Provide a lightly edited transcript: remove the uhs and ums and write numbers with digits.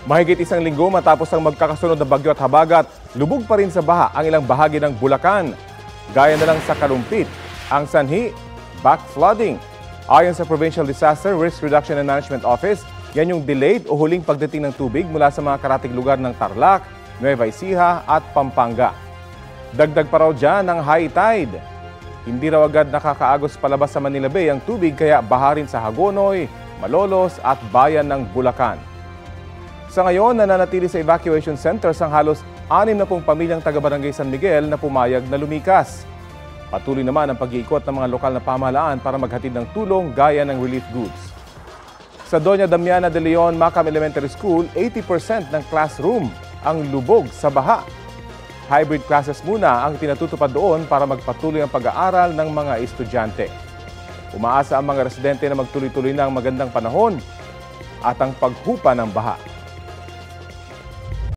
Mahigit isang linggo matapos ang magkakasunod na bagyo at habagat, lubog pa rin sa baha ang ilang bahagi ng Bulacan. Gaya na lang sa Kalumpit, ang sanhi, backflooding. Ayon sa Provincial Disaster Risk Reduction and Management Office, yan yung delayed o huling pagdating ng tubig mula sa mga karatig lugar ng Tarlac, Nueva Ecija at Pampanga. Dagdag pa raw dyan ang high tide. Hindi raw agad nakakaagos palabas sa Manila Bay ang tubig kaya baha rin sa Hagonoy, Malolos at bayan ng Bulacan. Sa ngayon, nananatili sa evacuation centers ang halos 60 pamilyang taga-Barangay San Miguel na pumayag na lumikas. Patuloy naman ang pag-iikot ng mga lokal na pamahalaan para maghatid ng tulong gaya ng relief goods. Sa Doña Damiana de Leon Macam Elementary School, 80% ng classroom ang lubog sa baha. Hybrid classes muna ang pinatutupad doon para magpatuloy ang pag-aaral ng mga estudyante. Umaasa ang mga residente na magtuloy-tuloy na ang magandang panahon at ang paghupa ng baha.